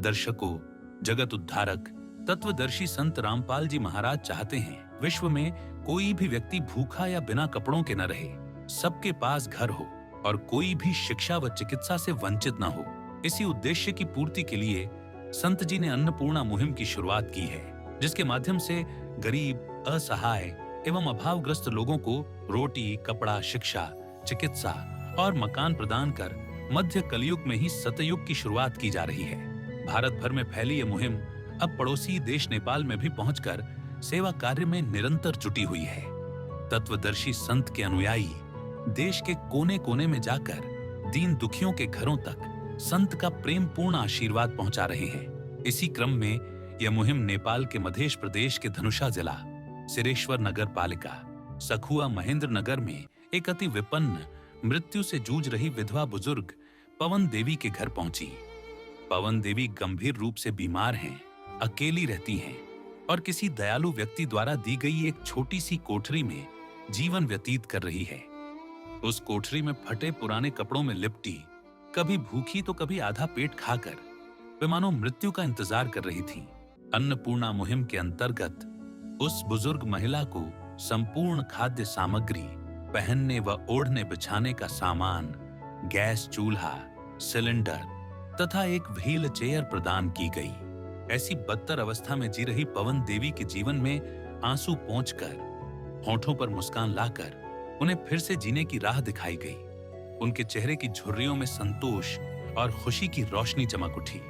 दर्शकों, जगत उद्धारक तत्वदर्शी संत रामपाल जी महाराज चाहते हैं विश्व में कोई भी व्यक्ति भूखा या बिना कपड़ों के न रहे, सबके पास घर हो और कोई भी शिक्षा व चिकित्सा से वंचित न हो। इसी उद्देश्य की पूर्ति के लिए संत जी ने अन्नपूर्णा मुहिम की शुरुआत की है, जिसके माध्यम से गरीब, असहाय एवं अभावग्रस्त लोगों को रोटी, कपड़ा, शिक्षा, चिकित्सा और मकान प्रदान कर मध्य कलयुग में ही सतयुग की शुरुआत की जा रही है। भारत भर में फैली ये मुहिम अब पड़ोसी देश नेपाल में भी पहुंचकर सेवा कार्य में निरंतर जुटी हुई है। तत्वदर्शी संत के अनुयायी देश के कोने कोने में जाकर दीन दुखियों के घरों तक संत का प्रेम पूर्ण आशीर्वाद पहुंचा रहे हैं। इसी क्रम में यह मुहिम नेपाल के मध्य प्रदेश के धनुषा जिला, सिरेश्वर नगर पालिका, सखुआ महेंद्र नगर में एक अति विपन्न, मृत्यु से जूझ रही विधवा बुजुर्ग पवन देवी के घर पहुंची। पवन देवी गंभीर रूप से बीमार हैं, अकेली रहती हैं और किसी दयालु व्यक्ति द्वारा दी गई एक छोटी सी कोठरी में जीवन व्यतीत कर रही है। उस कोठरी में फटे पुराने कपड़ों में लिपटी, कभी भूखी तो कभी आधा पेट खाकर वे मानो मृत्यु का इंतजार कर रही थीं। अन्नपूर्णा मुहिम के अंतर्गत उस बुजुर्ग महिला को संपूर्ण खाद्य सामग्री, पहनने व ओढ़ने बिछाने का सामान, गैस चूल्हा, सिलेंडर तथा एक व्हील चेयर प्रदान की गई। ऐसी बदतर अवस्था में जी रही पवन देवी के जीवन में आंसू पोंछकर, होठों पर मुस्कान लाकर उन्हें फिर से जीने की राह दिखाई गई। उनके चेहरे की झुर्रियों में संतोष और खुशी की रोशनी चमक उठी।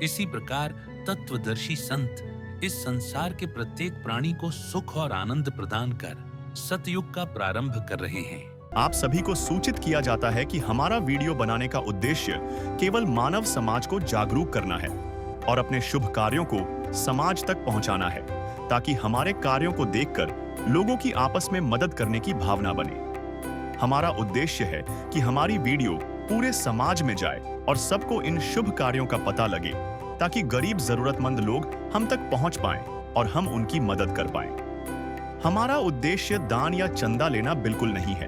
इसी प्रकार तत्वदर्शी संत इस संसार के प्रत्येक प्राणी को सुख और आनंद प्रदान कर सतयुग का प्रारंभ कर रहे हैं। आप सभी को सूचित किया जाता है कि हमारा वीडियो बनाने का उद्देश्य केवल मानव समाज को जागरूक करना है और अपने शुभ कार्यों को समाज तक पहुंचाना है, ताकि हमारे कार्यों को देखकर लोगों की आपस में मदद करने की भावना बने। हमारा उद्देश्य है कि हमारी वीडियो पूरे समाज में जाए और सबको इन शुभ कार्यों का पता लगे, ताकि गरीब जरूरतमंद लोग हम तक पहुंच पाएं और हम उनकी मदद कर पाएं। हमारा उद्देश्य दान या चंदा लेना बिल्कुल नहीं है।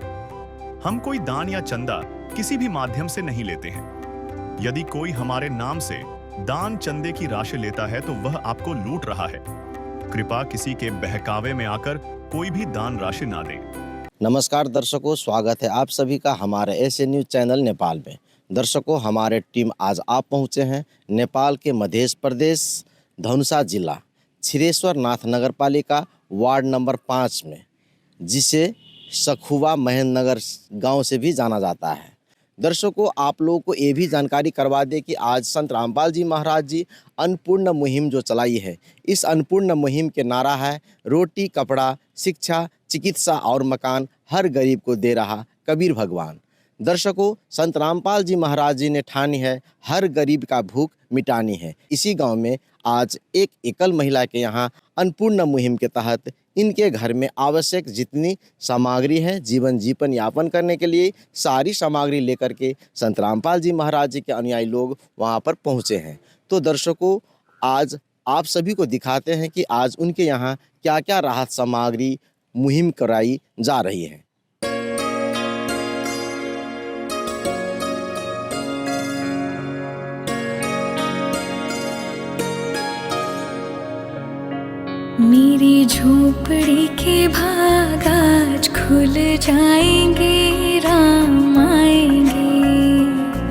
हम कोई दान या चंदा किसी भी माध्यम से नहीं लेते हैं। यदि कोई हमारे नाम से दान चंदे की राशि लेता है तो वह आपको लूट रहा है। कृपया किसी के बहकावे में आकर कोई भी दान राशि ना दें। नमस्कार दर्शकों, स्वागत है आप सभी का हमारे एसए न्यूज चैनल नेपाल में। दर्शकों, हमारे टीम आज आप पहुंचे हैं नेपाल के मध्य प्रदेश धनुषा जिला छिरेश्वर नाथ नगर पालिका वार्ड नंबर 5 में, जिसे सखुआ महेंद्र नगर गांव से भी जाना जाता है। दर्शकों, आप लोगों को ये भी जानकारी करवा दें कि आज संत रामपाल जी महाराज जी अन्नपूर्णा मुहिम जो चलाई है, इस अन्नपूर्णा मुहिम के नारा है रोटी, कपड़ा, शिक्षा, चिकित्सा और मकान हर गरीब को दे रहा कबीर भगवान। दर्शकों, संत रामपाल जी महाराज जी ने ठानी है हर गरीब का भूख मिटानी है। इसी गांव में आज एक एकल महिला के यहाँ अन्नपूर्णा मुहिम के तहत इनके घर में आवश्यक जितनी सामग्री है जीवन यापन करने के लिए, सारी सामग्री लेकर के संत रामपाल जी महाराज जी के अनुयायी लोग वहां पर पहुंचे हैं। तो दर्शकों, आज आप सभी को दिखाते हैं कि आज उनके यहाँ क्या क्या राहत सामग्री मुहिम कराई जा रही है। मेरी झोपड़ी के भाग आज खुल जाएंगे, राम आएंगे।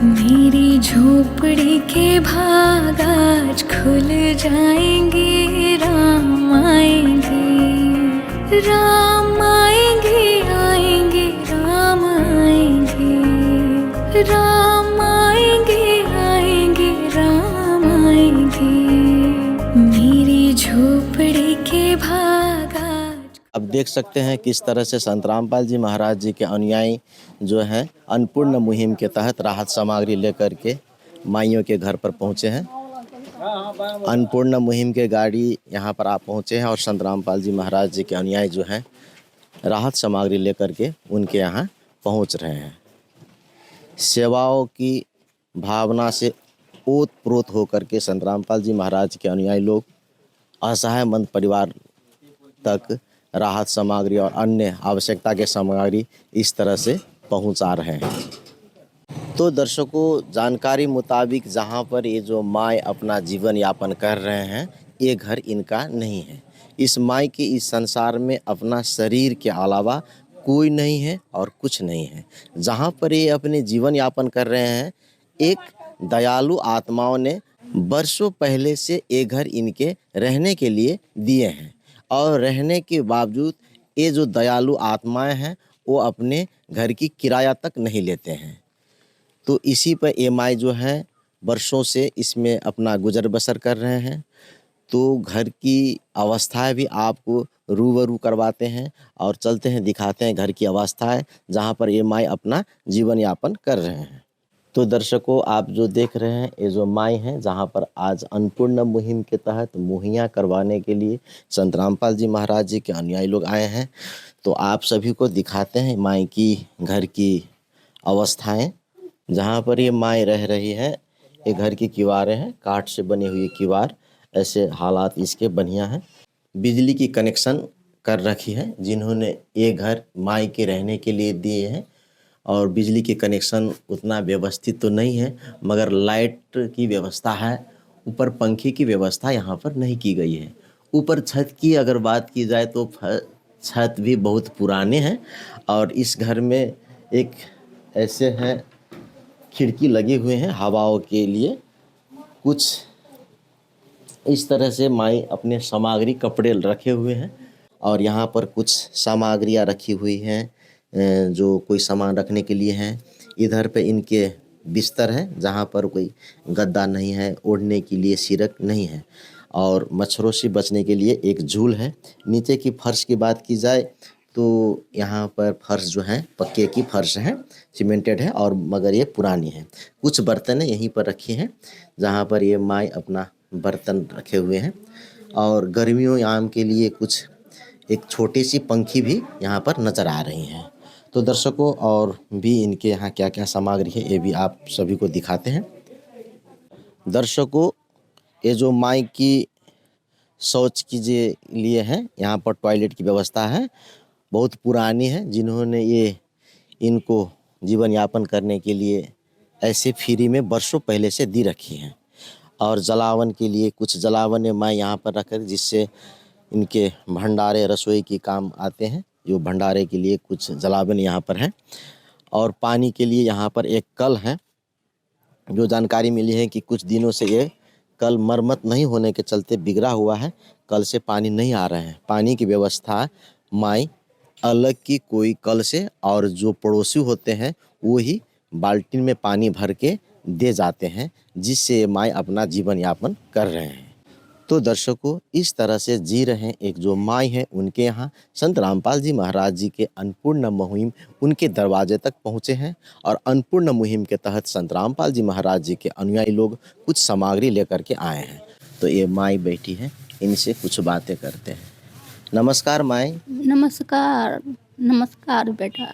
मेरी झोपड़ी के भाग आज खुल जाएंगे, राम आएंगे। राम आएंगे, आएंगे, राम आएंगे। राम आएंगे, आएंगे, राम आएंगे। मेरी झोपड़ी के भाग आज। अब देख सकते हैं किस तरह से संत रामपाल जी महाराज जी के अनुयायी जो हैं अन्नपूर्णा मुहिम के तहत राहत सामग्री लेकर के माइयों के घर पर पहुंचे हैं। अन्नपूर्णा मुहिम के गाड़ी यहाँ पर आप पहुंचे हैं और संत रामपाल जी महाराज जी के अनुयायी जो हैं राहत सामग्री लेकर के उनके यहाँ पहुंच रहे हैं। सेवाओं की भावना से ओत-प्रोत होकर के संत रामपाल जी महाराज के अनुयायी लोग असहायमंद परिवार तक राहत सामग्री और अन्य आवश्यकता के सामग्री इस तरह से पहुंचा रहे हैं। तो दर्शकों, जानकारी मुताबिक जहाँ पर ये जो माँ अपना जीवन यापन कर रहे हैं, ये घर इनका नहीं है। इस माँ के इस संसार में अपना शरीर के अलावा कोई नहीं है और कुछ नहीं है। जहाँ पर ये अपने जीवन यापन कर रहे हैं, एक दयालु आत्माओं ने वर्षों पहले से ये घर इनके रहने के लिए दिए हैं और रहने के बावजूद ये जो दयालु आत्माएं हैं वो अपने घर की किराया तक नहीं लेते हैं। तो इसी पर एमआई जो है वर्षों से इसमें अपना गुजर बसर कर रहे हैं। तो घर की अवस्थाएं भी आपको रूबरू करवाते हैं और चलते हैं दिखाते हैं घर की अवस्थाएं जहां पर एमआई अपना जीवन यापन कर रहे हैं। तो दर्शकों, आप जो देख रहे हैं ये जो माई हैं जहां पर आज अन्नपूर्णा मुहिम के तहत मुहैया करवाने के लिए संत रामपाल जी महाराज जी के अनुयायी लोग आए हैं। तो आप सभी को दिखाते हैं माई की घर की अवस्थाएं। जहाँ पर ये माई रह रही है, ये घर की किवारें हैं, काठ से बनी हुई किवार। ऐसे हालात इसके बढ़िया हैं। बिजली की कनेक्शन कर रखी है जिन्होंने ये घर माई के रहने के लिए दिए हैं। और बिजली के कनेक्शन उतना व्यवस्थित तो नहीं है, मगर लाइट की व्यवस्था है। ऊपर पंखे की व्यवस्था यहाँ पर नहीं की गई है। ऊपर छत की अगर बात की जाए तो छत भी बहुत पुराने हैं और इस घर में एक ऐसे हैं खिड़की लगे हुए हैं हवाओं के लिए। कुछ इस तरह से माई अपने सामग्री कपड़े रखे हुए हैं और यहाँ पर कुछ सामग्रियाँ रखी हुई हैं जो कोई सामान रखने के लिए हैं। इधर पे इनके बिस्तर है जहाँ पर कोई गद्दा नहीं है, ओढ़ने के लिए सिरक नहीं है और मच्छरों से बचने के लिए एक झूल है। नीचे की फर्श की बात की जाए तो यहाँ पर फर्श जो है पक्के की फर्श है, सीमेंटेड है और मगर ये पुरानी है। कुछ बर्तन यहीं पर रखे हैं जहाँ पर ये माई अपना बर्तन रखे हुए हैं और गर्मियों आम के लिए कुछ एक छोटी सी पंखी भी यहाँ पर नज़र आ रही हैं। तो दर्शकों, और भी इनके यहाँ क्या क्या सामग्री है ये भी आप सभी को दिखाते हैं। दर्शकों, ये जो माई की शौच के लिए है, यहाँ पर टॉयलेट की व्यवस्था है, बहुत पुरानी है। जिन्होंने ये इनको जीवन यापन करने के लिए ऐसे फ्री में वर्षों पहले से दी रखी हैं। और जलावन के लिए कुछ जलावन माई यहाँ पर रख जिससे इनके भंडारे रसोई की काम आते हैं। जो भंडारे के लिए कुछ जलावन यहाँ पर है और पानी के लिए यहाँ पर एक कल है। जो जानकारी मिली है कि कुछ दिनों से ये कल मरम्मत नहीं होने के चलते बिगड़ा हुआ है, कल से पानी नहीं आ रहे हैं। पानी की व्यवस्था माई अलग की कोई कल से और जो पड़ोसी होते हैं वो ही बाल्टी में पानी भर के दे जाते हैं, जिससे माई अपना जीवन यापन कर रहे हैं। तो दर्शकों, इस तरह से जी रहे एक जो माई हैं उनके यहाँ संत रामपाल जी महाराज जी के अन्नपूर्णा मुहिम उनके दरवाजे तक पहुँचे हैं और अन्नपूर्णा मुहिम के तहत संत रामपाल जी महाराज जी के अनुयायी लोग कुछ सामग्री लेकर के आए हैं। तो ये माई बैठी है, इनसे कुछ बातें करते हैं। नमस्कार माई। नमस्कार। नमस्कार बेटा।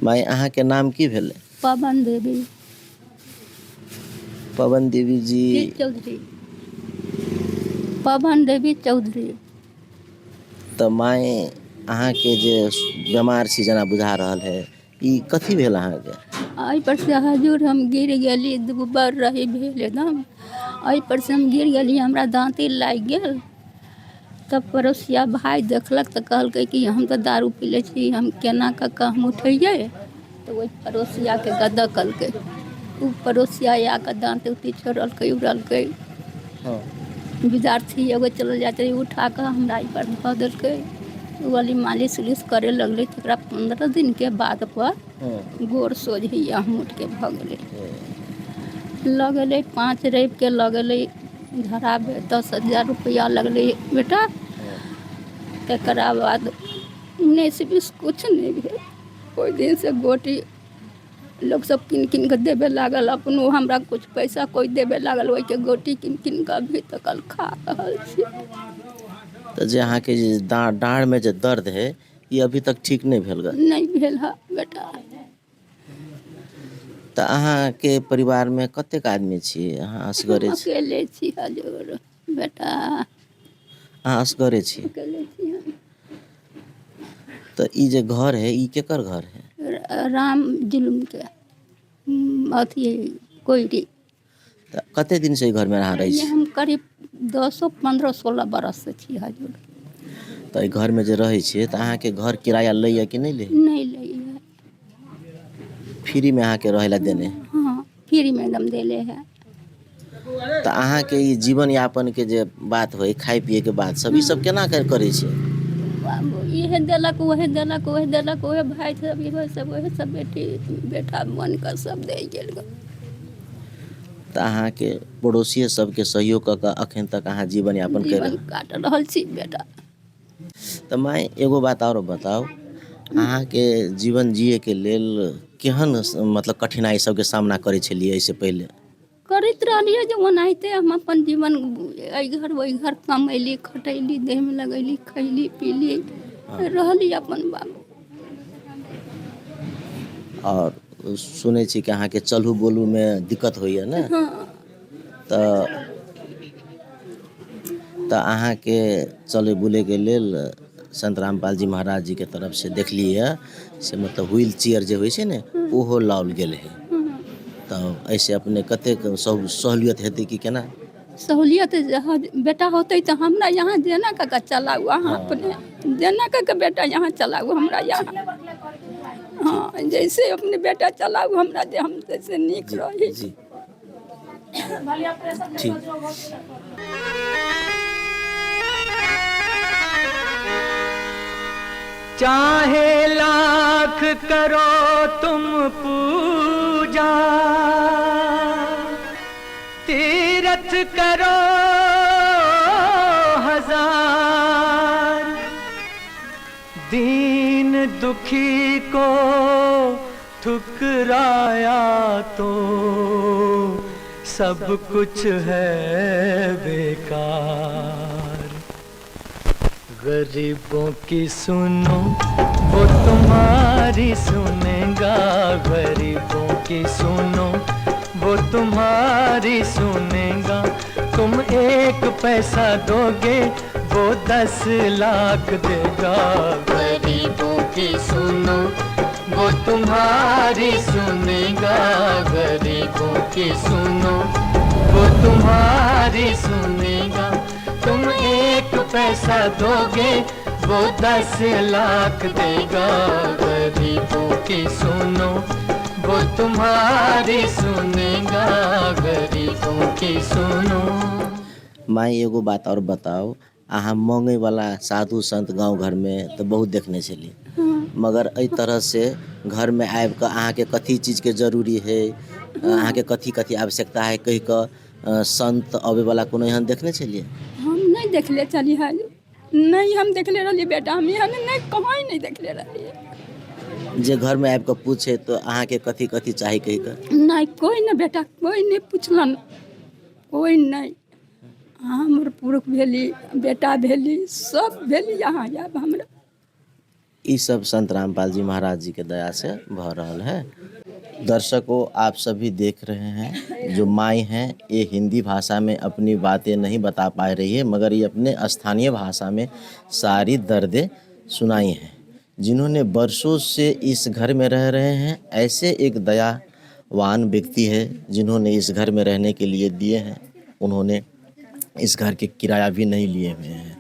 माई, अहाँ के नाम की भेले? पवन देवी। पवन देवी जी चौधरी। पवन देवी चौधरी। तो माई, अहाँ के जे बीमार छी जना बुझा रहल है, ई कथी भेल अहाँ के? एहि पर से हजूर हम गिर गेली, दुबर रही भेल एकदम। एहि पर से हम गिर गेली, हमरा दाँती लागि गेल। तब पड़ोसिया भाई देखलक तो कहलकै कि हम तो दारू पी लै छी, हम केना कऽ हम उठैयै। तो वही पड़ोसिया के गद्दा कलकै। उ पड़ोसिया आके दाँत उती छोड़लकै, उड़लकै। विद्यार्थी एगो चलल जाइत रही, उठा कऽ हमरा एहि पर धऽ देलकै। ओ वाली मालिश उलिश करे लगलै। तकरा 15 दिन के बाद पर गोर सोझिया मुट के भऽ गेलै। लऽ गेलै 5 रवि के लऽ गेलै धराबे, 10,000 रुपया लगलै बेटा। तकरा बाद 19-20 कुछ नहीं भेल। ओहि दिन से गोटी लोग सब किन किन के देवे लागल, अपनो हमरा कुछ पैसा कोई देवे लागल, वही के गोटी किन किन के अभी तक खा रहल छी। तो जे अहाँ के जे डाँड़ में जे दर्द है ये अभी तक ठीक नहीं भेल ग? नहीं भेल है बेटा। तो अहाँ के परिवार में कतेक आदमी छी? अहाँ असगरे छी? अकेले छी हजूर बेटा। अहाँ असगरे छी? अकेले छी हम। तो ई जे घर है ई केकर घर है? राम जुलूम के। अथी कोयरी। त कते दिन से ई घर में रह रही ये छी? हम करीब 15-16 बरस से छी हजूर। त ई घर में जे रहे छिए त अहाँ के घर किराया लैया कि नहीं ले? नहीं लई है। फ्री में अहाँ के रहेला देने? हाँ फ्री में एकदम देले है। त अहाँ के ई जीवन यापन के जे बात होई खाए पिए के बात सब ई सब केना करे छिए? यह देलक वह देलक वह देलक वह भाई सब वह सब बेटी बेटा बन कर सब दे गेल ग। त अहाँ के पड़ोसी सब के सहयोग क के अखन तक अहाँ जीवन यापन कर जीवन काट रहल छी बेटा। त माई एगो बात और बताओ, अहाँ के जीवन जिए के लेल केहन मतलब कठिनाई सब के सामना करे छलिए इससे पहले? करत रहलिए जो ओनाहिते हम अपन जीवन एहि घर वही घर कमैली खटैली देह में लगैली खैली पीली रहली अपन बाबू। और सुने छी कि अहाँ के चलू बोलू में दिक्कत होइए ना? हाँ त अहाँ के चले बुले के लेल संत रामपाल जी महाराज जी के तरफ से देखलिए से मतलब व्हील चेयर जे होइ छै ने ओहो लाओल गेल है। तो ऐसे अपने कते सहूलियत हेतै कि केना? सहूलियत बेटा होते तो हमरा यहाँ देना का चलाऊ अहाँ अपने देना का बेटा यहाँ चलाऊ हमरा यहाँ। हाँ जैसे अपने बेटा चलाऊ हमरा दे हम जैसे नीक रही। जी ठीक। चाहे लाख करो तुम पूजा, तीरथ करो हजार, दीन दुखी को ठुकराया तो सब कुछ है बेकार। गरीबों की सुनो वो तुम्हारी सुनेगा, गरीबों की सुनो वो तुम्हारी सुनेगा। तुम 1 पैसा दोगे वो 10 लाख देगा। गरीबों की सुनो वो तुम्हारी सुनेगा, गरीबों की सुनो वो तुम्हारी सुनेगा। तुम 1 पैसा दोगे वो 10 लाख देगा। गरीबों की सुनो वो तुम्हारी सुनेगा, गरीबों की सुनो। माई एगो बात और बताओ, अहाँ मांगे वाला साधु संत गांव घर में तो बहुत देखने छली, मगर एहि तरह से घर में आबि कऽ अहाँ के कथी चीज के जरूरी है, अहाँ के कथी कथी आवश्यकता है कहि कऽ संत आवे वाला कोनो एहन देखने छलिए? हम नहीं देखले चली है, नहीं हम देखले रही बेटा, हम यहाँ नहीं कहीं नहीं देखले रही। जे घर में आबि कऽ पूछे तो अहाँ के कथी कथी चाही कहि कऽ? नहीं कोई ना बेटा, कोई नहीं पूछलन, कोई नहीं। हमर पुरुष भेली बेटा भेली सब भेली यहाँ आब हमरा। ई सब संत रामपाल जी महाराज जी के दया से भ रहल है। दर्शकों, आप सभी देख रहे हैं जो माई हैं ये हिंदी भाषा में अपनी बातें नहीं बता पा रही है, मगर ये अपने स्थानीय भाषा में सारी दर्दें सुनाई हैं। जिन्होंने वर्षों से इस घर में रह रहे हैं, ऐसे एक दयावान व्यक्ति है जिन्होंने इस घर में रहने के लिए दिए हैं। उन्होंने इस घर के किराया भी नहीं लिए हुए हैं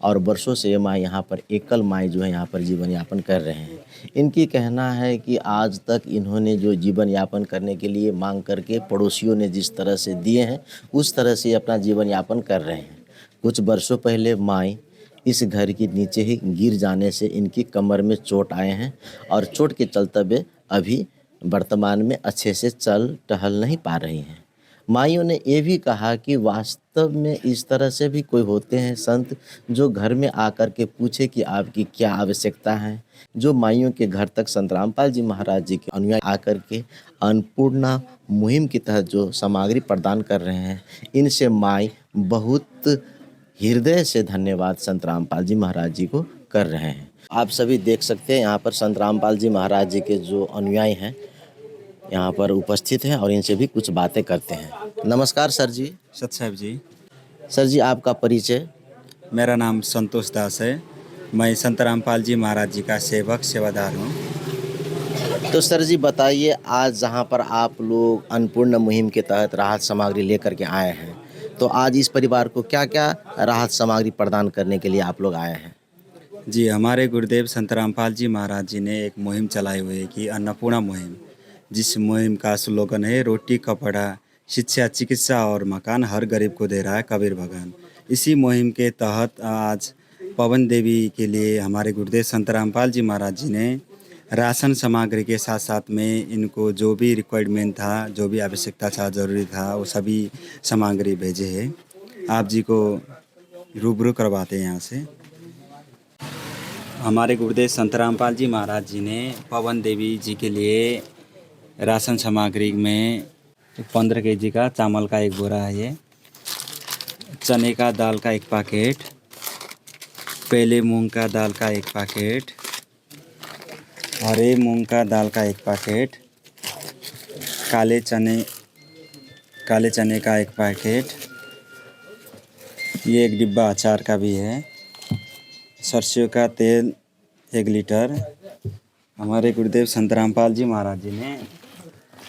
और वर्षों से ये माँ यहाँ पर एकल माँ जो है यहाँ पर जीवन यापन कर रहे हैं। इनकी कहना है कि आज तक इन्होंने जो जीवन यापन करने के लिए मांग करके पड़ोसियों ने जिस तरह से दिए हैं उस तरह से अपना जीवन यापन कर रहे हैं। कुछ वर्षों पहले माई इस घर के नीचे ही गिर जाने से इनकी कमर में चोट आए हैं और चोट के चलते वे अभी वर्तमान में अच्छे से चल टहल नहीं पा रही हैं। माइयों ने ये भी कहा कि वास्तव में इस तरह से भी कोई होते हैं संत जो घर में आकर के पूछे कि आपकी क्या आवश्यकता है। जो माइयों के घर तक संत रामपाल जी महाराज जी के अनुयायी आकर के अन्नपूर्णा मुहिम के तहत जो सामग्री प्रदान कर रहे हैं, इनसे माई बहुत हृदय से धन्यवाद संत रामपाल जी महाराज जी को कर रहे हैं। आप सभी देख सकते हैं यहाँ पर संत रामपाल जी महाराज जी के जो अनुयायी हैं यहाँ पर उपस्थित हैं और इनसे भी कुछ बातें करते हैं। नमस्कार सर जी। सत साहब जी। सर जी, आपका परिचय? मेरा नाम संतोष दास है। मैं संत रामपाल जी महाराज जी का सेवक सेवादार हूँ। तो सर जी बताइए, आज जहाँ पर आप लोग अन्नपूर्णा मुहिम के तहत राहत सामग्री लेकर के आए हैं, तो आज इस परिवार को क्या-क्या राहत सामग्री प्रदान करने के लिए आप लोग आए हैं? जी, हमारे गुरुदेव संत रामपाल जी महाराज जी ने एक मुहिम चलाई हुई है कि अन्नपूर्णा मुहिम, जिस मुहिम का स्लोगन है रोटी, कपड़ा, शिक्षा, चिकित्सा और मकान हर गरीब को दे रहा है कबीर भगवान। इसी मुहिम के तहत आज पवन देवी के लिए हमारे गुरुदेव संत रामपाल जी महाराज जी ने राशन सामग्री के साथ-साथ में इनको जो भी रिक्वायरमेंट था, जो भी आवश्यकता था, ज़रूरी था, वो सभी सामग्री भेजे हैं। आप जी को रूबरू करवाते हैं यहाँ से। हमारे गुरुदेव संत रामपाल जी महाराज जी ने पवन देवी जी के लिए राशन सामग्री में 15 केजी का चावल का एक बोरा है ये, चने का दाल का एक पैकेट, पहले मूंग का दाल का एक पैकेट, हरे मूंग का दाल का एक पैकेट, काले चने का एक पैकेट, ये एक डिब्बा अचार का भी है, सरसों का तेल 1 लीटर। हमारे गुरुदेव संत रामपाल जी महाराज जी ने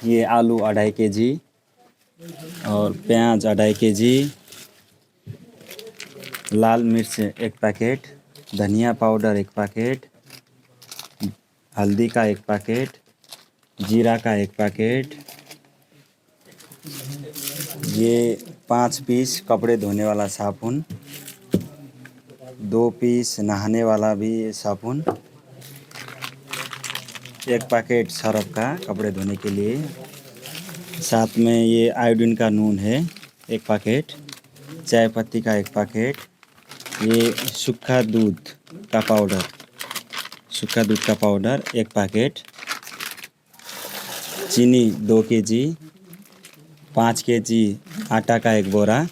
ये आलू 2.5 केजी और प्याज 2.5 केजी, लाल मिर्च 1 पैकेट, धनिया पाउडर 1 पैकेट, हल्दी का 1 पैकेट, जीरा का 1 पैकेट, ये 5 पीस कपड़े धोने वाला साबुन, 2 पीस नहाने वाला भी साबुन, 1 पैकेट सरफ का कपड़े धोने के लिए, साथ में ये आयोडीन का नून है 1 पैकेट, चाय पत्ती का 1 पैकेट, ये सूखा दूध का पाउडर 1 पैकेट, चीनी 2 केजी, 5 केजी आटा का 1 बोरा।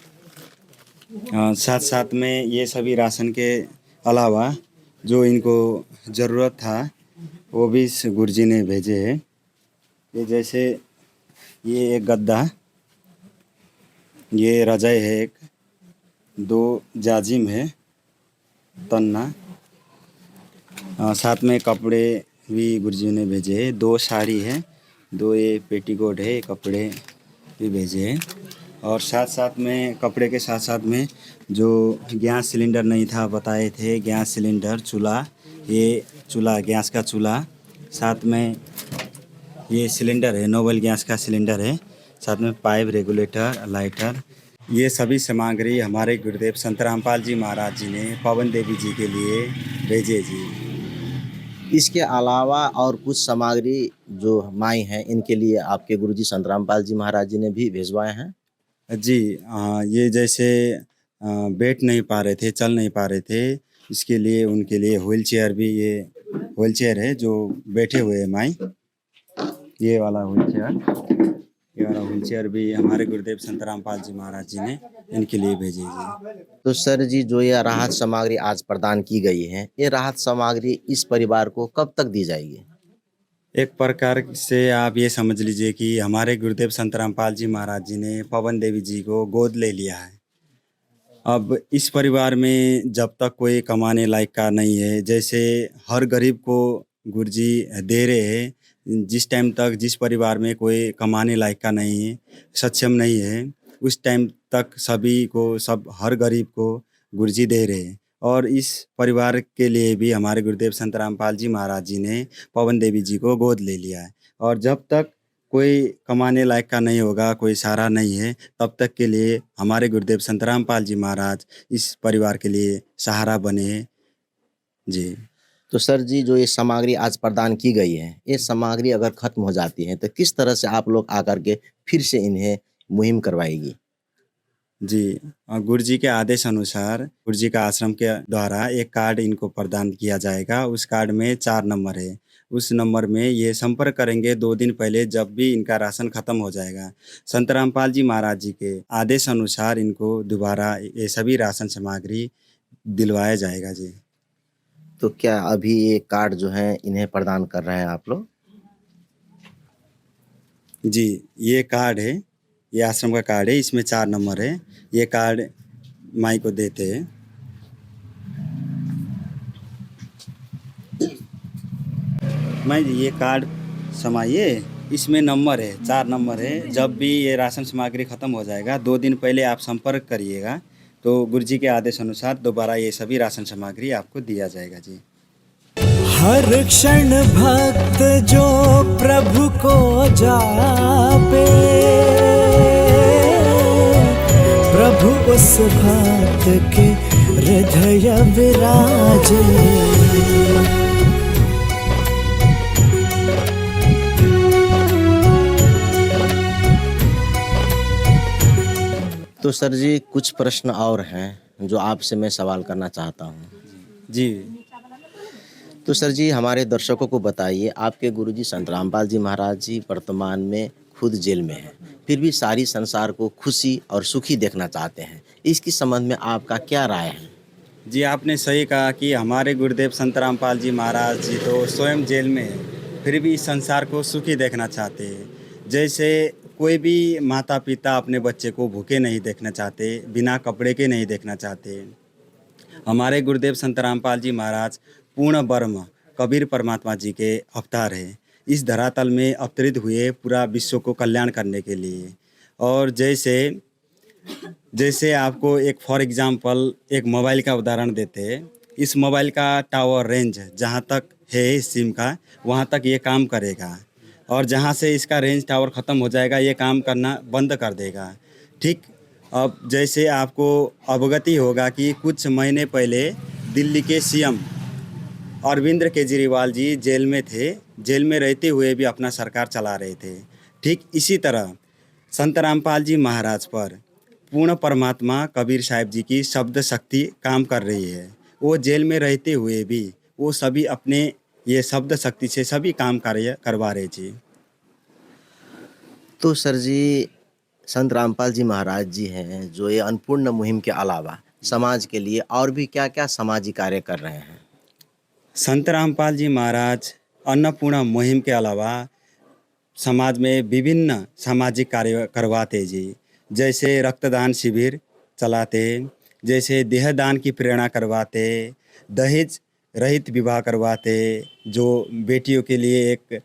साथ में ये सभी राशन के अलावा जो इनको ज़रूरत था वो भी इस गुरुजी ने भेजे हैं। ये जैसे ये एक गद्दा, ये रजाई है एक, 2 जाजिम है तन्ना, साथ में कपड़े भी गुरुजी ने भेजे हैं, 2 साड़ी है, 2 ये पेटीकोट है, कपड़े भी भेजे हैं। और साथ में कपड़े के साथ में जो गैस सिलेंडर नहीं था बताए थे, गैस सिलेंडर, चूल्हा, ये चूल्हा गैस का चूल्हा, साथ में ये सिलेंडर है, नोबल गैस का सिलेंडर है, साथ में पाइप, रेगुलेटर, लाइटर, ये सभी सामग्री हमारे गुरुदेव संत रामपाल जी महाराज जी ने पवन देवी जी के लिए भेजे जी। इसके अलावा और कुछ सामग्री जो माई हैं, इनके लिए आपके गुरुजी संत रामपाल जी महाराज जी ने भी भिजवाए हैं? जी, ये जैसे बैठ नहीं पा रहे थे, चल नहीं पा रहे थे, इसके लिए उनके लिए व्हील चेयर भी, ये व्हील चेयर है जो बैठे हुए हैं माई, ये वाला व्हील चेयर भी हमारे गुरुदेव संत रामपाल जी महाराज जी ने इनके लिए भेजे जी। तो सर जी, जो ये राहत सामग्री आज प्रदान की गई है, ये राहत सामग्री इस परिवार को कब तक दी जाएगी? एक प्रकार से आप ये समझ लीजिए कि हमारे गुरुदेव संत रामपाल जी महाराज जी ने पवन देवी जी को गोद ले लिया है। अब इस परिवार में जब तक कोई कमाने लायक का नहीं है, जैसे हर गरीब को गुरुजी दे रहे हैं, जिस टाइम तक जिस परिवार में कोई कमाने लायक का नहीं है, सक्षम नहीं है, उस टाइम तक सभी को, हर गरीब को गुरुजी दे रहे हैं। और इस परिवार के लिए भी हमारे गुरुदेव संत रामपाल जी महाराज जी ने पवन देवी जी को गोद ले लिया है। और जब तक कोई कमाने लायक का नहीं होगा, कोई सहारा नहीं है, तब तक के लिए हमारे गुरुदेव संत रामपाल जी महाराज इस परिवार के लिए सहारा बने हैं जी। तो सर जी, जो ये सामग्री आज प्रदान की गई है, ये सामग्री अगर खत्म हो जाती है तो किस तरह से आप लोग आकर के फिर से इन्हें मुहिम करवाएगी? जी, गुरुजी के आदेश अनुसार गुरुजी का आश्रम के द्वारा एक कार्ड इनको प्रदान किया जाएगा। उस कार्ड में 4 नंबर है। उस नंबर में ये संपर्क करेंगे 2 दिन पहले, जब भी इनका राशन खत्म हो जाएगा। संत रामपाल जी महाराज जी के आदेश अनुसार इनको दोबारा ये सभी राशन सामग्री दिलवाया जाएगा जी। तो क्या अभी ये कार्ड जो है इन्हें प्रदान कर रहे हैं आप लोग? जी, ये कार्ड है, ये आश्रम का कार्ड है, इसमें 4 नंबर है। ये कार्ड माई को देते हैं। माई, ये कार्ड समाइए, इसमें नंबर है, 4 नंबर है। जब भी ये राशन सामग्री ख़त्म हो जाएगा 2 दिन पहले आप संपर्क करिएगा, तो गुरु जी के आदेश अनुसार दोबारा ये सभी राशन सामग्री आपको दिया जाएगा जी। हर क्षण भक्त जो प्रभु को जापे, प्रभु उस भक्त के हृदय विराजे। तो सर जी कुछ प्रश्न और हैं जो आपसे मैं सवाल करना चाहता हूँ। जी तो सर जी हमारे दर्शकों को बताइए, आपके गुरुजी संत रामपाल जी महाराज जी वर्तमान में खुद जेल में हैं, फिर भी सारी संसार को खुशी और सुखी देखना चाहते हैं। इसके संबंध में आपका क्या राय है? जी, आपने सही कहा कि हमारे गुरुदेव संत रामपाल जी महाराज जी तो स्वयं जेल में हैं, फिर भी इस संसार को सुखी देखना चाहते हैं। जैसे कोई भी माता पिता अपने बच्चे को भूखे नहीं देखना चाहते, बिना कपड़े के नहीं देखना चाहते। हमारे गुरुदेव संत रामपाल जी महाराज पूर्ण ब्रह्म कबीर परमात्मा जी के अवतार हैं, इस धरातल में अवतरित हुए पूरा विश्व को कल्याण करने के लिए। और जैसे आपको एक फॉर एग्जांपल एक मोबाइल का उदाहरण देते हैं। इस मोबाइल का टावर रेंज जहाँ तक है सिम का, वहाँ तक ये काम करेगा, और जहाँ से इसका रेंज टावर ख़त्म हो जाएगा ये काम करना बंद कर देगा। ठीक अब जैसे आपको अवगति होगा कि कुछ महीने पहले दिल्ली के सीएम अरविंद केजरीवाल जी जेल में थे, जेल में रहते हुए भी अपना सरकार चला रहे थे। ठीक इसी तरह संत रामपाल जी महाराज पर पूर्ण परमात्मा कबीर साहिब जी की शब्द शक्ति काम कर रही है। वो जेल में रहते हुए भी वो सभी अपने ये शब्द शक्ति से सभी काम कार्य करवा रहे जी। तो सर जी संत रामपाल जी महाराज जी हैं जो ये अन्नपूर्ण मुहिम के अलावा समाज के लिए और भी क्या क्या सामाजिक कार्य कर रहे हैं? संत रामपाल जी महाराज अन्नपूर्णा मुहिम के अलावा समाज में विभिन्न सामाजिक कार्य करवाते जी। जैसे रक्तदान शिविर चलाते, जैसे देहदान की प्रेरणा करवाते, दहेज रहित विवाह करवाते, जो बेटियों के लिए एक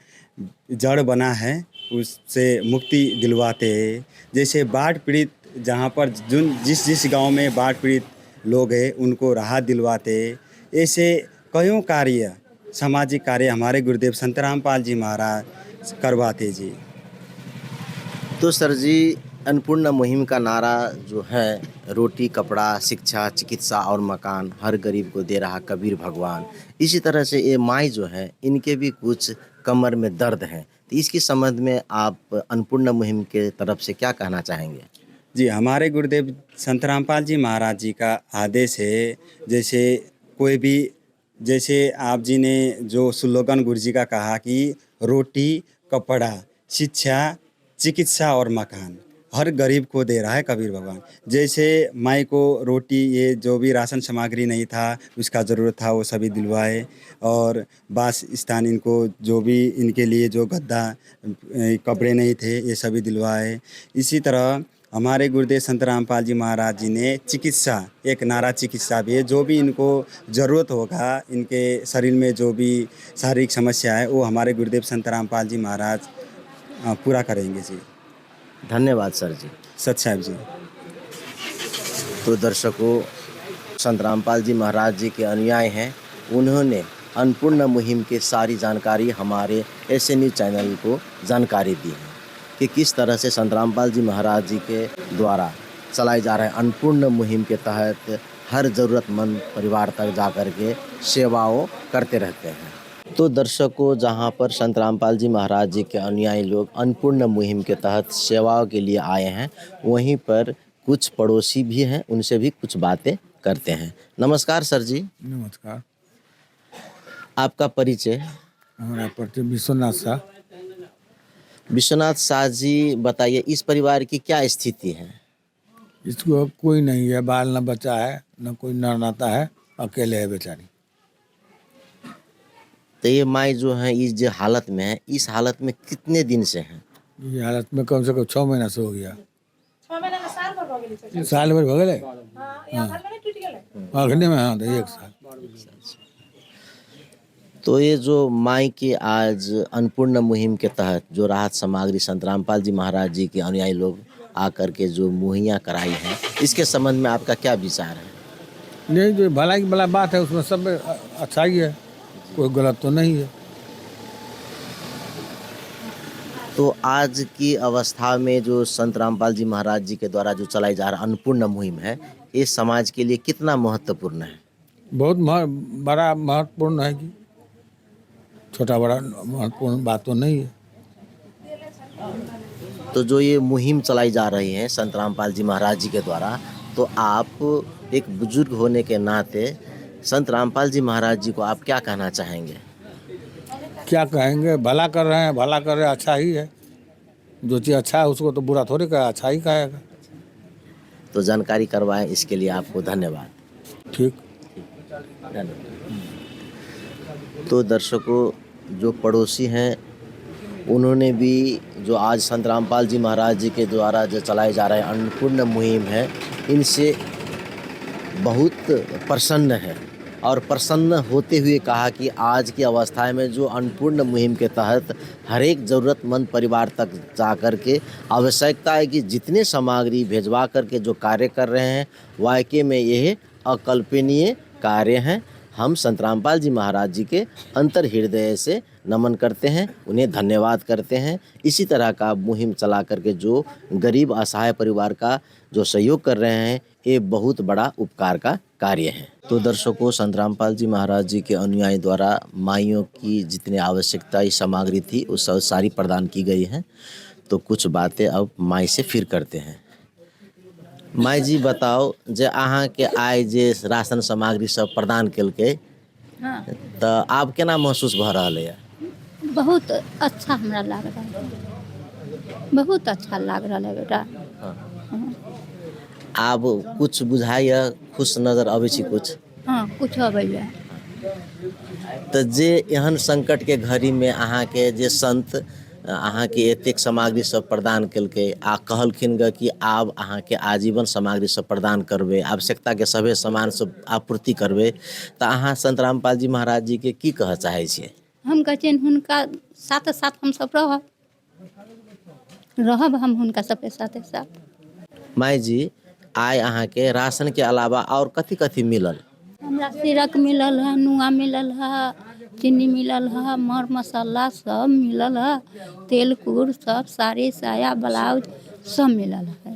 जड़ बना है उससे मुक्ति दिलवाते। जैसे बाढ़ पीड़ित जहाँ पर जिस गांव में बाढ़ पीड़ित लोग हैं उनको राहत दिलवाते। ऐसे कईयों कार्य सामाजिक कार्य हमारे गुरुदेव संत रामपाल जी महाराज करवाते जी। तो सर जी अन्नपूर्णा मुहिम का नारा जो है, रोटी कपड़ा शिक्षा चिकित्सा और मकान हर गरीब को दे रहा कबीर भगवान, इसी तरह से ये माई जो है इनके भी कुछ कमर में दर्द है। तो इसके संबंध में आप अन्नपूर्णा मुहिम के तरफ से क्या कहना चाहेंगे? जी, हमारे गुरुदेव संत रामपाल जी महाराज जी का आदेश है, जैसे कोई भी जैसे आप जी ने जो स्लोगन गुरु जी का कहा कि रोटी कपड़ा शिक्षा चिकित्सा और मकान हर गरीब को दे रहा है कबीर भगवान। जैसे माई को रोटी, ये जो भी राशन सामग्री नहीं था उसका ज़रूरत था वो सभी दिलवाए, और बास स्थान इनको जो भी इनके लिए जो गद्दा कपड़े नहीं थे ये सभी दिलवाए। इसी तरह हमारे गुरुदेव संत रामपाल जी महाराज जी ने चिकित्सा, एक नारा चिकित्सा भी है, जो भी इनको ज़रूरत होगा इनके शरीर में जो भी शारीरिक समस्या है वो हमारे गुरुदेव संत रामपाल जी महाराज पूरा करेंगे जी। धन्यवाद सर जी। सत साहिब जी। तो दर्शकों, संत रामपाल जी महाराज जी के अनुयायी हैं, उन्होंने अन्नपूर्णा मुहिम की सारी जानकारी हमारे SN चैनल को जानकारी दी है कि किस तरह से संत रामपाल जी महाराज जी के द्वारा चलाए जा रहे अन्नपूर्णा मुहिम के तहत हर ज़रूरतमंद परिवार तक जाकर के सेवाओं करते रहते हैं। तो दर्शकों, जहां पर संत रामपाल जी महाराज जी के अनुयायी लोग अन्नपूर्णा मुहिम के तहत सेवाओं के लिए आए हैं, वहीं पर कुछ पड़ोसी भी हैं, उनसे भी कुछ बातें करते हैं। नमस्कार सर जी। नमस्कार। आपका परिचय? हमारा परिचय विश्वनाथ शाह। विश्वनाथ शाह जी, बताइए इस परिवार की क्या स्थिति है? इसको अब कोई नहीं है, बाल न बच्चा है, न कोई न नाता है, अकेले है बेचारी। तो ये माई जो है इस जो हालत में है, इस हालत में कितने दिन से हैं? ये हालत में कम से कम 6 महीना से हो गया। 6 महीना का साल भर हो गए। अखने में हाँ, तो 1 साल। तो ये जो माई की आज अन्नपूर्ण मुहिम के तहत जो राहत सामग्री संत रामपाल जी महाराज जी के अनुयायी लोग आकर के जो मुहैया कराई हैं, इसके संबंध में आपका क्या विचार है? नहीं, जो भलाई की भला बात है उसमें सब अच्छा ही है, कोई गलत तो नहीं है। तो आज की अवस्था में जो संत रामपाल जी महाराज जी के द्वारा जो चलाई जा रहा अन्नपूर्ण मुहिम है, ये समाज के लिए कितना महत्वपूर्ण है? बहुत बड़ा महत्वपूर्ण है कि छोटा बड़ा महत्वपूर्ण बात तो नहीं है। तो जो ये मुहिम चलाई जा रही है संत रामपाल जी महाराज जी के द्वारा, तो आप एक बुजुर्ग होने के नाते संत रामपाल जी महाराज जी को आप क्या कहना चाहेंगे? क्या कहेंगे, भला कर रहे हैं, भला कर रहे हैं, अच्छा ही है। जो चीज़ अच्छा है उसको तो बुरा थोड़ी कहे, अच्छा ही कहेगा। तो जानकारी करवाएं, इसके लिए आपको धन्यवाद। ठीक। तो दर्शकों, जो पड़ोसी हैं उन्होंने भी जो आज संत रामपाल जी महाराज जी के द्वारा जो चलाए जा रहे अन्नपूर्ण मुहिम है, इनसे बहुत प्रसन्न है और प्रसन्न होते हुए कहा कि आज की अवस्था में जो अन्नपूर्ण मुहिम के तहत हर एक ज़रूरतमंद परिवार तक जा कर के आवश्यकता है कि जितने सामग्री भेजवा करके जो कार्य कर रहे हैं, वाकई में यह अकल्पनीय कार्य हैं। हम संत रामपाल जी महाराज जी के अंतर हृदय से नमन करते हैं, उन्हें धन्यवाद करते हैं। इसी तरह का मुहिम चला करके जो गरीब असहाय परिवार का जो सहयोग कर रहे हैं, ये बहुत बड़ा उपकार का कार्य है। तो दर्शकों, संत रामपाल जी महाराज जी के अनुयायी द्वारा माइयों की जितनी आवश्यकता सामग्री थी वो सब सारी प्रदान की गई हैं। तो कुछ बातें अब माई से फिर करते हैं। माई जी बताओ, जे अहाँ के आय जे राशन सामग्री सब प्रदान केलकै, हाँ, तो आप केना महसूस भ रहल है? बहुत अच्छा हमरा लाग रहा है, बहुत अच्छा लाग रहा है बेटा। आब कुछ बुझाइए, खुश नजर अबै छी कुछ? हाँ, कुछ अबैया। तो जे एहन संकट के घड़ी में अहाँ के जे संत अहाँ के एतेक सामग्री सब प्रदान केलकै आ कहलखिन ग कि आब अहाँ के आजीवन सामग्री सब प्रदान करबै, आवश्यकता के सभे सामान सब आपूर्ति करबै, तो अहाँ संत रामपाल जी महाराज जी के की कह चाहै छियै? हम कहै छियनि हुनका साथ साथ हम सब रहब हम हुनका सबके साथे साथ। माई जी, आइ अहाँ के राशन के अलावा और कथी कथी मिलल? हमरा सिरक मिलल है, नुआ मिलल है, चीनी मिलल है, मर मसाला सब मिलल है, तेल कूड़ सब, साड़ी साया ब्लाउज सब मिलल है।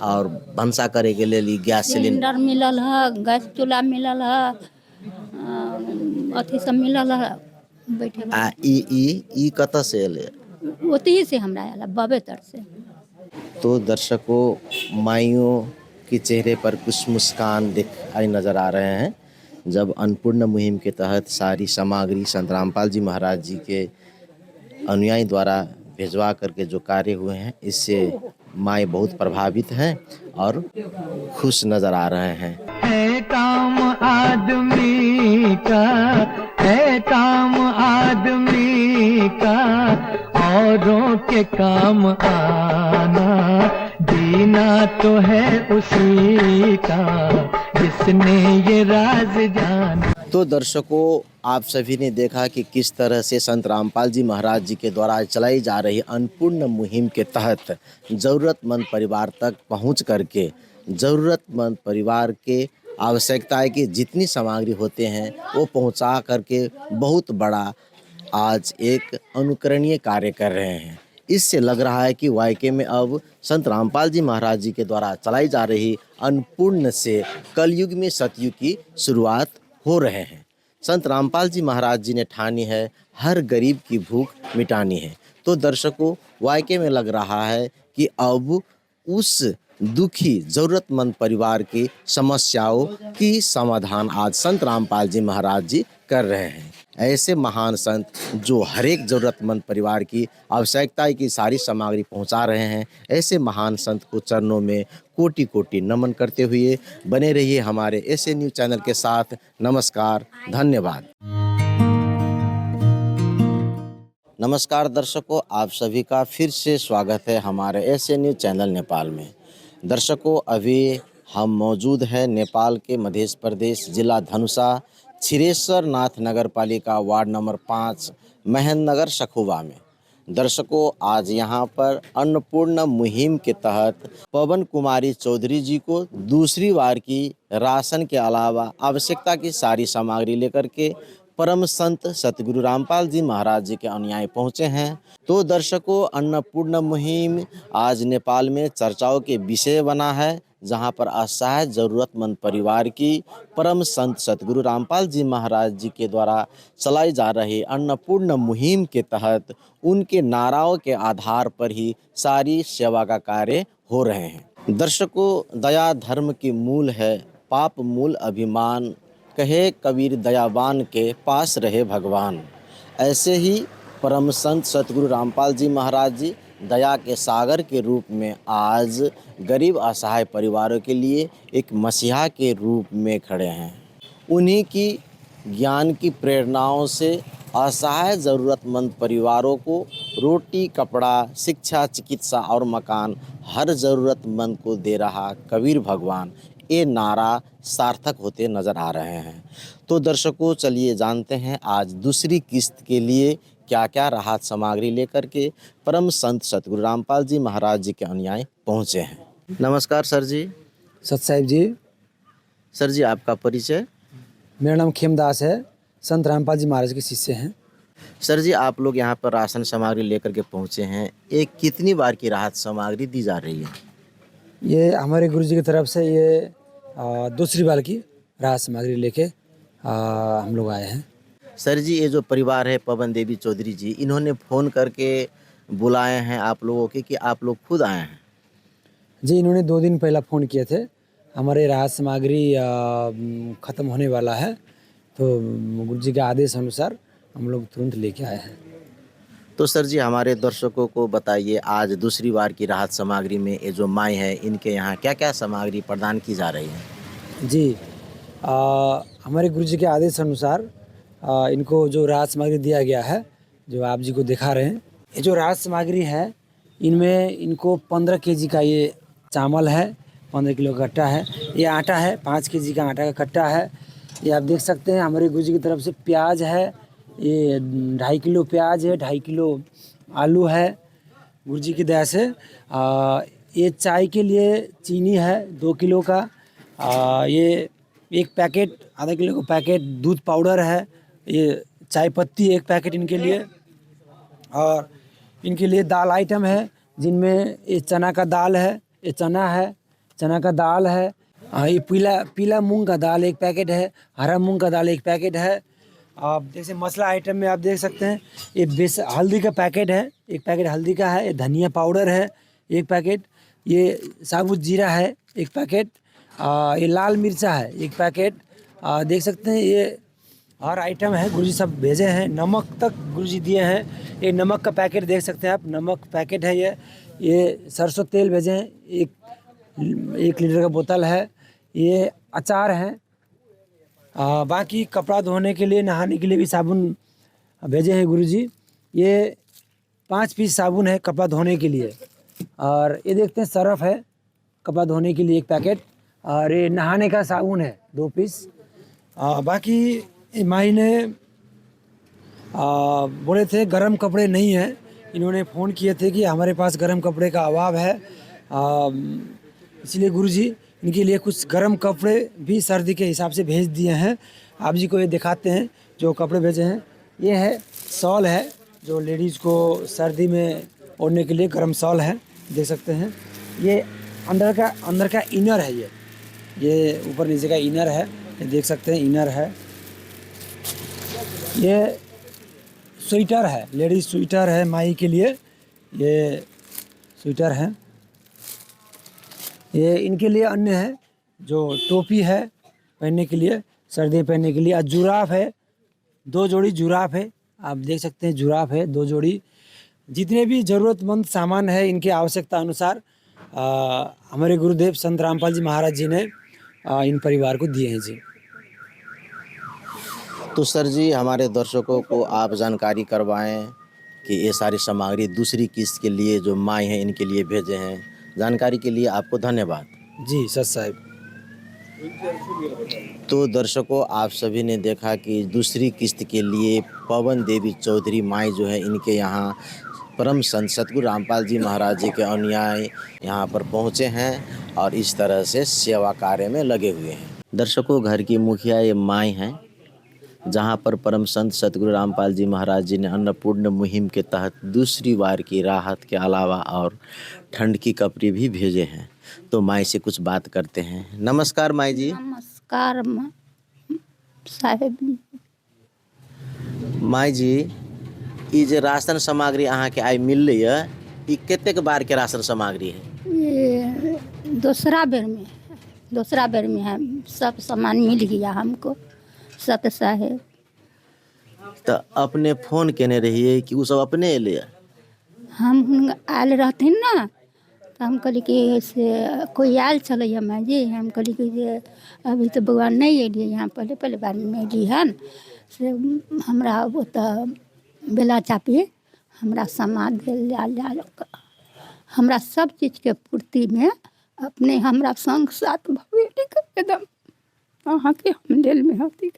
और भंसा करे के लिए गैस सिलेंडर मिलल है, गैस चूल्हा मिलल है, अथी सब मिलल है बैठे आ ई कतऽ से एलै? ओतही से हमरा आयल बबेतर से। तो दर्शकों, माइयों के चेहरे पर कुछ मुस्कान दिखाई नजर आ रहे हैं जब अन्नपूर्ण मुहिम के तहत सारी सामग्री संत रामपाल जी महाराज जी के अनुयायी द्वारा भिजवा करके जो कार्य हुए हैं, इससे माई बहुत प्रभावित हैं और खुश नजर आ रहे हैं। है काम आदमी का, है काम आदमी का, औरों के काम आना, जीना तो है उसी का जिसने ये राज जाना। तो दर्शकों, आप सभी ने देखा कि किस तरह से संत रामपाल जी महाराज जी के द्वारा चलाई जा रही अन्नपूर्ण मुहिम के तहत ज़रूरतमंद परिवार तक पहुंच करके ज़रूरतमंद परिवार के आवश्यकताएं की जितनी सामग्री होते हैं वो पहुंचा करके बहुत बड़ा आज एक अनुकरणीय कार्य कर रहे हैं। इससे लग रहा है कि वाकई में अब संत रामपाल जी महाराज जी के द्वारा चलाई जा रही अन्नपूर्ण से कलयुग में सतयुग की शुरुआत हो रहे हैं। संत रामपाल जी महाराज जी ने ठानी है हर गरीब की भूख मिटानी है। तो दर्शकों, वाकई में लग रहा है कि अब उस दुखी ज़रूरतमंद परिवार की समस्याओं की समाधान आज संत रामपाल जी महाराज जी कर रहे हैं। ऐसे महान संत जो हर एक ज़रूरतमंद परिवार की आवश्यकता की सारी सामग्री पहुंचा रहे हैं, ऐसे महान संत को चरणों में कोटि कोटि नमन करते हुए बने रहिए हमारे एसए न्यूज़ चैनल के साथ। नमस्कार, धन्यवाद। नमस्कार दर्शकों, आप सभी का फिर से स्वागत है हमारे एसए न्यूज़ चैनल नेपाल में। दर्शकों, अभी हम मौजूद हैं नेपाल के मध्य प्रदेश जिला धनुषा छिरेश्वर नाथ नगर पालिका वार्ड नंबर 5 महेंद्र नगर सखुवा में। दर्शकों, आज यहाँ पर अन्नपूर्णा मुहिम के तहत पवन कुमारी चौधरी जी को दूसरी बार की राशन के अलावा आवश्यकता की सारी सामग्री लेकर के परम संत सतगुरु रामपाल जी महाराज जी के अनुयायी पहुँचे हैं। तो दर्शकों, अन्नपूर्णा मुहिम आज नेपाल में चर्चाओं के विषय बना है, जहां पर असहाय ज़रूरतमंद परिवार की परम संत सतगुरु रामपाल जी महाराज जी के द्वारा चलाई जा रही अन्नपूर्णा मुहिम के तहत उनके नाराओं के आधार पर ही सारी सेवा का कार्य हो रहे हैं। दर्शकों, दया धर्म की मूल है, पाप मूल अभिमान, कहे कबीर दयावान के पास रहे भगवान। ऐसे ही परम संत सतगुरु रामपाल जी महाराज जी दया के सागर के रूप में आज गरीब असहाय परिवारों के लिए एक मसीहा के रूप में खड़े हैं। उन्हीं की ज्ञान की प्रेरणाओं से असहाय ज़रूरतमंद परिवारों को रोटी, कपड़ा, शिक्षा, चिकित्सा और मकान हर ज़रूरतमंद को दे रहा कबीर भगवान, ये नारा सार्थक होते नज़र आ रहे हैं। तो दर्शकों, चलिए जानते हैं आज दूसरी किस्त के लिए क्या क्या राहत सामग्री लेकर के परम संत सतगुरु रामपाल जी महाराज जी के अनुयायी पहुँचे हैं। नमस्कार सर जी। सत साहिब जी। सर जी, आपका परिचय? मेरा नाम खेमदास है, संत रामपाल जी महाराज के शिष्य हैं। सर जी, आप लोग यहाँ पर राशन सामग्री लेकर के पहुँचे हैं, एक कितनी बार की राहत सामग्री दी जा रही है? ये हमारे गुरु जी की तरफ से ये दूसरी बार की राहत सामग्री लेके हम लोग आए हैं। सर जी, ये जो परिवार है पवन देवी चौधरी जी, इन्होंने फ़ोन करके बुलाए हैं आप लोगों के कि आप लोग खुद आए हैं? जी, इन्होंने 2 दिन पहला फ़ोन किए थे, हमारे राहत सामग्री ख़त्म होने वाला है, तो गुरु जी के आदेश अनुसार हम लोग तुरंत लेके आए हैं। तो सर जी, हमारे दर्शकों को बताइए, आज दूसरी बार की राहत सामग्री में ये जो माई है, इनके यहाँ क्या क्या सामग्री प्रदान की जा रही है? जी, हमारे गुरु जी के आदेश अनुसार इनको जो राहत सामग्री दिया गया है, जो आप जी को दिखा रहे हैं, ये जो राहत सामग्री है, इनमें इनको 15 केजी का ये चावल है, 15 किलो का कट्टा है, ये आटा है, 5 केजी का आटा का कट्टा है, ये आप देख सकते हैं। हमारे गुरु जी की तरफ से प्याज है, ये 2.5 किलो प्याज है, 2.5 किलो आलू है गुरु जी की दया से। ये चाय के लिए चीनी है 2 किलो का, ये एक पैकेट, आधा किलो का पैकेट दूध पाउडर है, ये चाय पत्ती 1 पैकेट इनके लिए, और इनके लिए दाल आइटम है, जिनमें ये चना का दाल है, ये चना है, चना का दाल है, ये पीला मूंग का दाल 1 पैकेट है, हरा मूंग का दाल 1 पैकेट है। आप जैसे मसाला आइटम में आप देख सकते हैं, ये हल्दी का पैकेट है, 1 पैकेट हल्दी का है, ये धनिया पाउडर है 1 पैकेट, ये साबुत जीरा है 1 पैकेट, ये लाल मिर्चा है 1 पैकेट। देख सकते हैं ये हर आइटम है, गुरुजी सब भेजे हैं। नमक तक गुरुजी दिए हैं, ये नमक का पैकेट देख सकते हैं आप, नमक पैकेट है ये सरसों तेल भेजे हैं, 1 लीटर का बोतल है, ये अचार है। बाकी कपड़ा धोने के लिए, नहाने के लिए भी साबुन भेजे हैं गुरुजी, ये 5 पीस साबुन है कपड़ा धोने के लिए, और ये देखते हैं सरफ है कपड़ा धोने के लिए 1 पैकेट, और ये नहाने का साबुन है 2 पीस। बाकी माई ने बोले थे गरम कपड़े नहीं है, इन्होंने फ़ोन किए थे कि हमारे पास गरम कपड़े का अभाव है, इसलिए गुरुजी इनके लिए कुछ गरम कपड़े भी सर्दी के हिसाब से भेज दिए हैं। आप जी को ये दिखाते हैं जो कपड़े भेजे हैं। ये है शॉल है, जो लेडीज़ को सर्दी में ओढ़ने के लिए गरम शॉल है, देख सकते हैं। ये अंदर का इनर है, ये ऊपर नीचे का इनर है, ये देख सकते हैं इनर है। ये स्वेटर है, लेडीज स्वेटर है माई के लिए, ये स्वेटर है। ये इनके लिए अन्य है, जो टोपी है पहनने के लिए, सर्दी पहनने के लिए, और जुराफ है, 2 जोड़ी जुराफ है, आप देख सकते हैं जुराफ है 2 जोड़ी। जितने भी ज़रूरतमंद सामान है इनकी आवश्यकता अनुसार हमारे गुरुदेव संत रामपाल जी महाराज जी ने इन परिवार को दिए हैं जी। तो सर जी, हमारे दर्शकों को आप जानकारी करवाएं कि ये सारी सामग्री दूसरी किस्त के लिए जो माई हैं इनके लिए भेजे हैं। जानकारी के लिए आपको धन्यवाद। जी सत साहिब। तो दर्शकों, आप सभी ने देखा कि दूसरी किस्त के लिए पवन देवी चौधरी माई जो है, इनके यहाँ परम संत सतगुरु रामपाल जी महाराज जी के अनुयायी यहाँ पर पहुँचे हैं और इस तरह से सेवा कार्य में लगे हुए हैं। दर्शकों, घर की मुखिया ये माई हैं, जहाँ पर परम संत सतगुरु रामपाल जी महाराज जी ने अन्नपूर्ण मुहिम के तहत दूसरी बार की राहत के अलावा और ठंड की कपड़े भी भेजे हैं। तो माई से कुछ बात करते हैं। नमस्कार माई जी। नमस्कार साहेब। माई जी, ई जे राशन सामग्री अहाँ के आई मिल रही है, ई कतेक बार के राशन सामग्री है? ये दूसरा बेर में है। सब सामान मिल गया हमको सत साहेब। तो अपने फोन केने रहिए कि वो सब अपने अले? हम आयल रहथिन ना, तो हम कहली कि से कोई आयल चलै माँ जी। हम कहली कि जे अभी तो बउआ नहीं अलिए यहाँ, पहले बार में अली हन से हमरा ओतऽ बेला चापी हमरा सामान दिल हमरा सब चीज़ के पूर्ति में अपने हमरा संग साथ भगवती के एकदम अहाँ के हम दिल में होती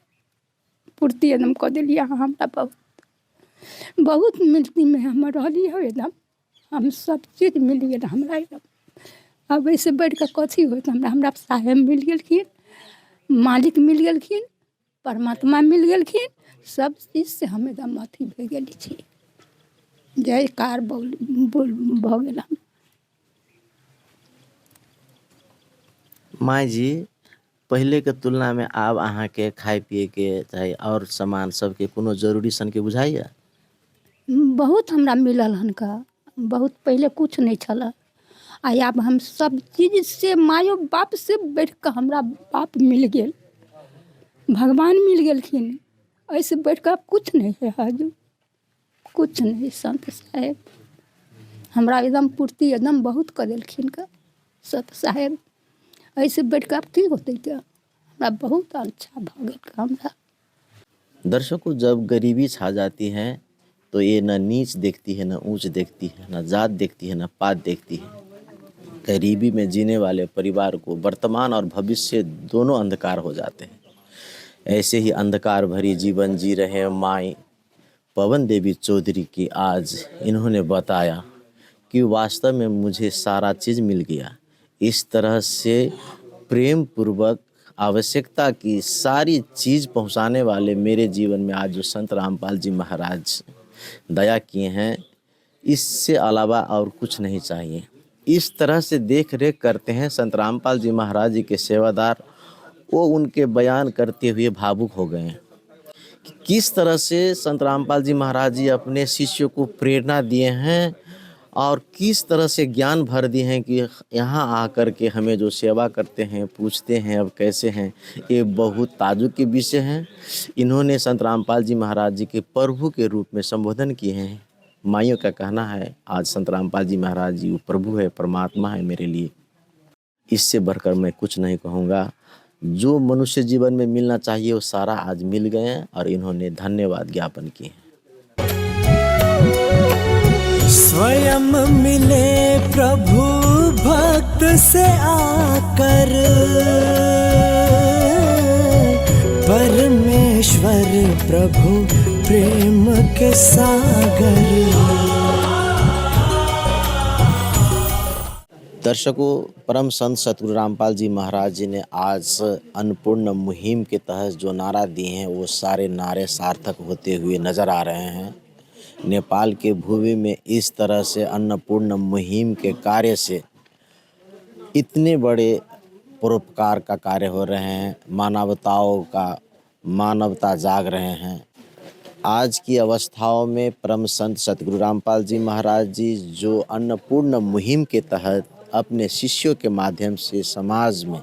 पूर्ति एकदम कऽ दिलिए। हमरा बहुत मिलती में हम रही हो एकदम, हम सब चीज़ मिल गए हमरा एकदम। अब ऐसे बढ़ कर कथी हो, हमरा साहेब मिल गेलखिन, मालिक मिल गेलखिन, परमात्मा मिल गेलखिन, सब चीज़ से हम एकदम अथी भऽ गेली छी। जयकार भऽ गेल। माँ जी, पहले के तुलना में आब अहाँ के खाए पिए के चाहे और सामान सबके कोनो जरूरी सन के बुझाइए? बहुत हमरा मिलल हन का, बहुत पहले कुछ नहीं छला। आब हम सब चीज़ से मायो बाप से बढ़ कर हमरा बाप मिल गेल, भगवान मिल गेलखिन। ऐसे बढ़ कर कुछ नहीं है हाजू, कुछ नहीं। संत साहेब हमरा एकदम पूर्ति एकदम बहुत कर देलखिन का सत साहेब। ऐसे बैठ कर की होते क्या, हमरा बहुत अच्छा भऽ गेल हमरा। दर्शकों, जब गरीबी छा जाती है तो ये न नीच देखती है, न ऊंच देखती है, न जात देखती है, न पात देखती है। गरीबी में जीने वाले परिवार को वर्तमान और भविष्य दोनों अंधकार हो जाते हैं। ऐसे ही अंधकार भरी जीवन जी रहे माई पवन देवी चौधरी की आज इन्होंने बताया कि वास्तव में मुझे सारा चीज़ मिल गया। इस तरह से प्रेम पूर्वक आवश्यकता की सारी चीज़ पहुंचाने वाले मेरे जीवन में आज जो संत रामपाल जी महाराज दया किए हैं, इससे अलावा और कुछ नहीं चाहिए। इस तरह से देख रेख करते हैं संत रामपाल जी महाराज जी के सेवादार। वो उनके बयान करते हुए भावुक हो गए हैं कि किस तरह से संत रामपाल जी महाराज जी अपने शिष्यों को प्रेरणा दिए हैं और किस तरह से ज्ञान भर दिए हैं कि यहाँ आकर के हमें जो सेवा करते हैं, पूछते हैं अब कैसे हैं। ये बहुत ताजुब के विषय हैं। इन्होंने संत रामपाल जी महाराज जी के प्रभु के रूप में संबोधन किए हैं। माइयों का कहना है आज संत रामपाल जी महाराज जी वो प्रभु है, परमात्मा है मेरे लिए। इससे बढ़कर मैं कुछ नहीं कहूँगा। जो मनुष्य जीवन में मिलना चाहिए वो सारा आज मिल गए हैं और इन्होंने धन्यवाद ज्ञापन किए हैं। स्वयं मिले प्रभु भक्त से आकर, परमेश्वर प्रभु प्रेम के सागर। दर्शकों, परम संत सतगुरु रामपाल जी महाराज जी ने आज अन्नपूर्ण मुहिम के तहत जो नारा दिए हैं वो सारे नारे सार्थक होते हुए नज़र आ रहे हैं। नेपाल के भूमि में इस तरह से अन्नपूर्ण मुहिम के कार्य से इतने बड़े परोपकार का कार्य हो रहे हैं, मानवता जाग रहे हैं। आज की अवस्थाओं में परम संत सतगुरु रामपाल जी महाराज जी जो अन्नपूर्ण मुहिम के तहत अपने शिष्यों के माध्यम से समाज में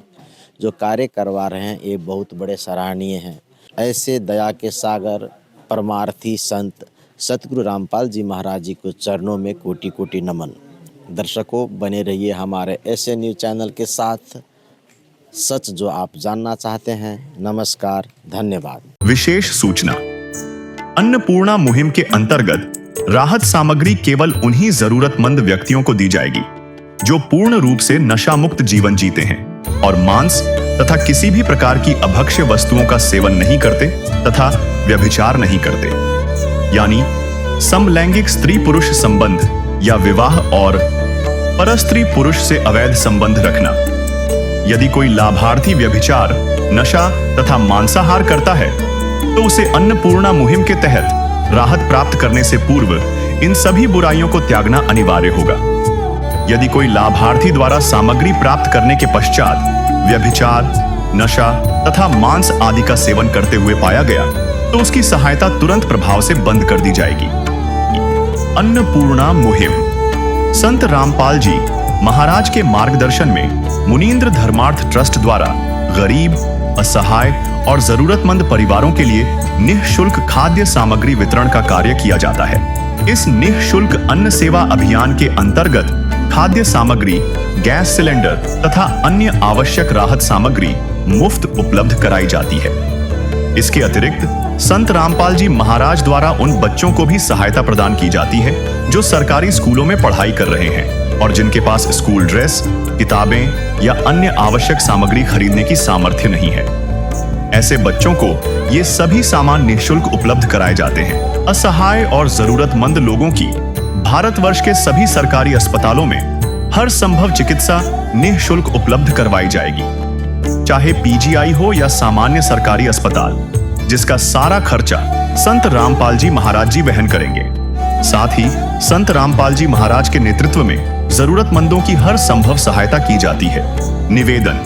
जो कार्य करवा रहे हैं, ये बहुत बड़े सराहनीय हैं। ऐसे दया के सागर परमार्थी संत सतगुरु रामपाल जी महाराज जी को चरणों में कोटि कोटि नमन। दर्शकों, बने रहिए हमारे एसए न्यूज़ चैनल के साथ। सच जो आप जानना चाहते हैं। नमस्कार, धन्यवाद। विशेष सूचना, अन्नपूर्णा मुहिम के अंतर्गत राहत सामग्री केवल उन्हीं जरूरतमंद व्यक्तियों को दी जाएगी जो पूर्ण रूप से नशा मुक्त जीवन जीते हैं और मांस तथा किसी भी प्रकार की अभक्ष्य वस्तुओं का सेवन नहीं करते तथा व्यभिचार नहीं करते, यानी समलैंगिक स्त्री पुरुष संबंध या विवाह और परस्त्री पुरुष से अवैध संबंध रखना। यदि कोई लाभार्थी व्यभिचार, नशा तथा मांसाहार करता है तो उसे अन्नपूर्णा मुहिम के तहत राहत प्राप्त करने से पूर्व इन सभी बुराइयों को त्यागना अनिवार्य होगा। यदि कोई लाभार्थी द्वारा सामग्री प्राप्त करने के पश्चात व्यभिचार, नशा तथा मांस आदि का सेवन करते हुए पाया गया तो उसकी सहायता तुरंत प्रभाव से बंद कर दी जाएगी। अन्नपूर्णा मुहिम। संत रामपाल जी महाराज के मार्गदर्शन में मुनींद्र धर्मार्थ ट्रस्ट द्वारा गरीब, असहाय और जरूरतमंद परिवारों के लिए निःशुल्क खाद्य सामग्री वितरण का कार्य किया जाता है। इस निःशुल्क अन्न सेवा अभियान के अंतर्गत खाद्य सामग्री, गैस सिलेंडर तथा अन्य आवश्यक राहत सामग्री मुफ्त उपलब्ध कराई जाती है। इसके अतिरिक्त संत रामपाल जी महाराज द्वारा उन बच्चों को भी सहायता प्रदान की जाती है जो सरकारी स्कूलों में पढ़ाई कर रहे हैं और जिनके पास स्कूल ड्रेस, किताबें या अन्य आवश्यक सामग्री खरीदने की सामर्थ्य नहीं है। ऐसे बच्चों को ये सभी सामान निःशुल्क उपलब्ध कराए जाते हैं। असहाय और जरूरतमंद लोगों की भारतवर्ष के सभी सरकारी अस्पतालों में हर संभव चिकित्सा निःशुल्क उपलब्ध करवाई जाएगी, चाहे पीजीआई हो या सामान्य सरकारी अस्पताल, जिसका सारा खर्चा संत रामपाल जी महाराज जी वहन करेंगे। साथ ही संत रामपाल जी महाराज के नेतृत्व में जरूरतमंदों की हर संभव सहायता की जाती है। निवेदन।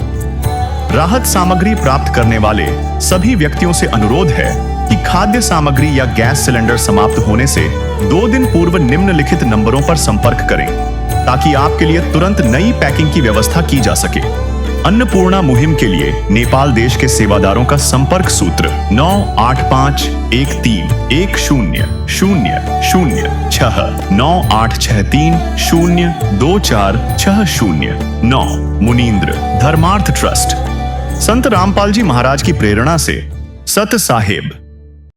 राहत सामग्री प्राप्त करने वाले सभी व्यक्तियों से अनुरोध है कि खाद्य सामग्री या गैस सिलेंडर समाप्त होने से 2 दिन पूर्व निम्नलिखित नंबरों पर संपर्क करें ताकि आपके लिए तुरंत नई पैकिंग की व्यवस्था की जा सके। अन्नपूर्णा मुहिम के लिए नेपाल देश के सेवादारों का संपर्क सूत्र 98151360969863024609। मुनींद्र धर्मार्थ ट्रस्ट। संत रामपाल जी महाराज की प्रेरणा से सत साहेब